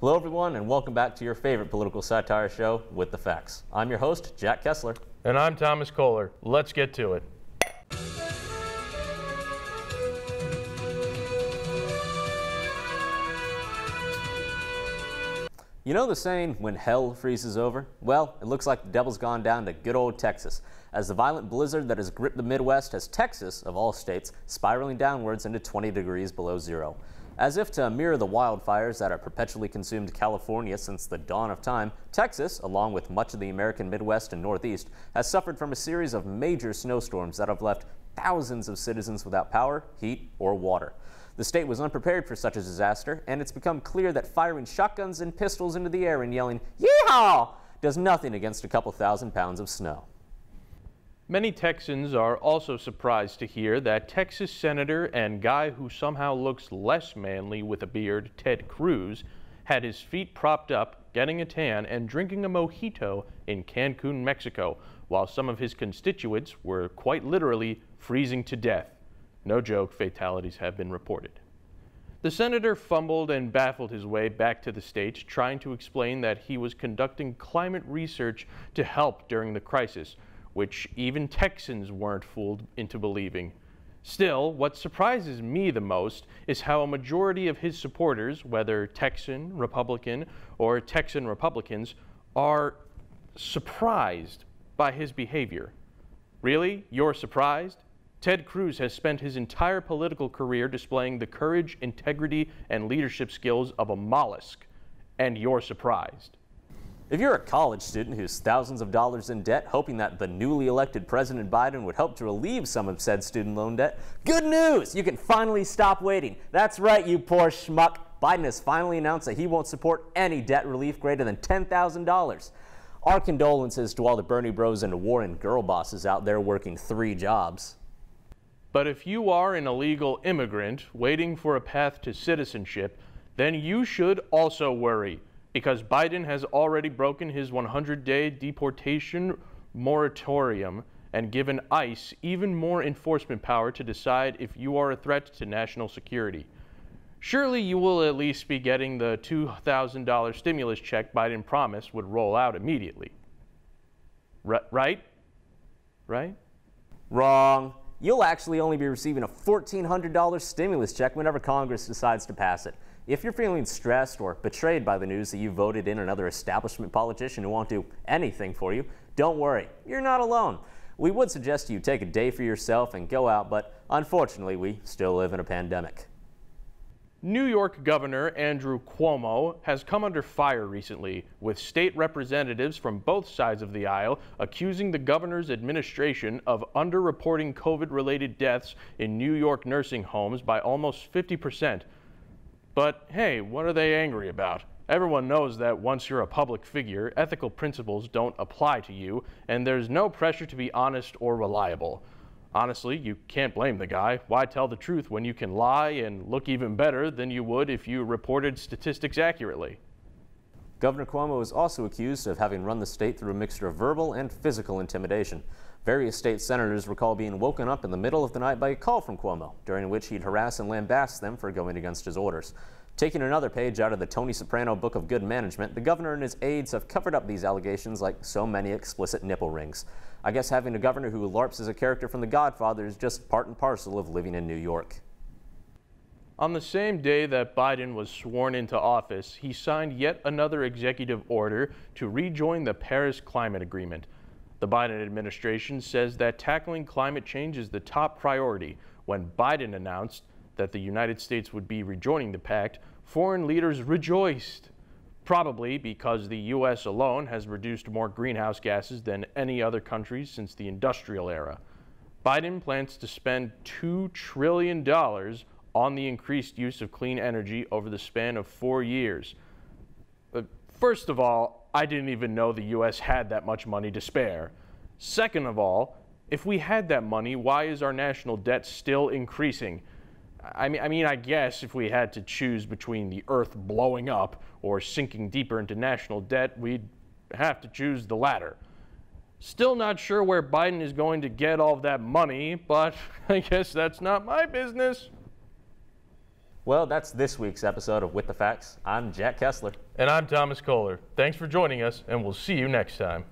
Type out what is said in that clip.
Hello everyone and welcome back to your favorite political satire show, With the Facts. I'm your host, Jack Kessler. And I'm Thomas Kohler. Let's get to it. You know the saying, when hell freezes over? Well, it looks like the devil's gone down to good old Texas, as the violent blizzard that has gripped the Midwest has Texas, of all states, spiraling downwards into 20 degrees below zero. As if to mirror the wildfires that have perpetually consumed California since the dawn of time, Texas, along with much of the American Midwest and Northeast, has suffered from a series of major snowstorms that have left thousands of citizens without power, heat, or water. The state was unprepared for such a disaster, and it's become clear that firing shotguns and pistols into the air and yelling, "Yeehaw!" does nothing against a couple thousand pounds of snow. Many Texans are also surprised to hear that Texas Senator and guy who somehow looks less manly with a beard, Ted Cruz, had his feet propped up, getting a tan, and drinking a mojito in Cancun, Mexico, while some of his constituents were quite literally freezing to death. No joke, fatalities have been reported. The senator fumbled and baffled his way back to the stage, trying to explain that he was conducting climate research to help during the crisis, which even Texans weren't fooled into believing. Still, what surprises me the most is how a majority of his supporters, whether Texan, Republican, or Texan Republicans, are surprised by his behavior. Really? You're surprised? Ted Cruz has spent his entire political career displaying the courage, integrity, and leadership skills of a mollusk, and you're surprised. If you're a college student who's thousands of dollars in debt, hoping that the newly elected President Biden would help to relieve some of said student loan debt, good news! You can finally stop waiting. That's right, you poor schmuck. Biden has finally announced that he won't support any debt relief greater than $10,000. Our condolences to all the Bernie bros and Warren girl bosses out there working 3 jobs. But if you are an illegal immigrant waiting for a path to citizenship, then you should also worry, because Biden has already broken his 100-day deportation moratorium and given ICE even more enforcement power to decide if you are a threat to national security. Surely you will at least be getting the $2,000 stimulus check Biden promised would roll out immediately. Right? Wrong. You'll actually only be receiving a $1,400 stimulus check whenever Congress decides to pass it. If you're feeling stressed or betrayed by the news that you voted in another establishment politician who won't do anything for you, don't worry, you're not alone. We would suggest you take a day for yourself and go out, but unfortunately, we still live in a pandemic. New York Governor Andrew Cuomo has come under fire recently, with state representatives from both sides of the aisle accusing the governor's administration of underreporting COVID-related deaths in New York nursing homes by almost 50%. But hey, what are they angry about? Everyone knows that once you're a public figure, ethical principles don't apply to you, and there's no pressure to be honest or reliable. Honestly, you can't blame the guy. Why tell the truth when you can lie and look even better than you would if you reported statistics accurately? Governor Cuomo is also accused of having run the state through a mixture of verbal and physical intimidation. Various state senators recall being woken up in the middle of the night by a call from Cuomo, during which he'd harass and lambast them for going against his orders. Taking another page out of the Tony Soprano Book of Good Management, the governor and his aides have covered up these allegations like so many explicit nipple rings. I guess having a governor who LARPs as a character from The Godfather is just part and parcel of living in New York. On the same day that Biden was sworn into office, he signed yet another executive order to rejoin the Paris Climate Agreement. The Biden administration says that tackling climate change is the top priority. When Biden announced that the United States would be rejoining the pact, foreign leaders rejoiced, probably because the U.S. alone has reduced more greenhouse gases than any other country since the industrial era. Biden plans to spend $2 trillion on the increased use of clean energy over the span of 4 years. First of all, I didn't even know the U.S. had that much money to spare. Second of all, if we had that money, why is our national debt still increasing? I mean, I guess if we had to choose between the earth blowing up or sinking deeper into national debt, we'd have to choose the latter. Still not sure where Biden is going to get all of that money, but I guess that's not my business. Well, that's this week's episode of With the Facts. I'm Jack Kessler. And I'm Thomas Kohler. Thanks for joining us, and we'll see you next time.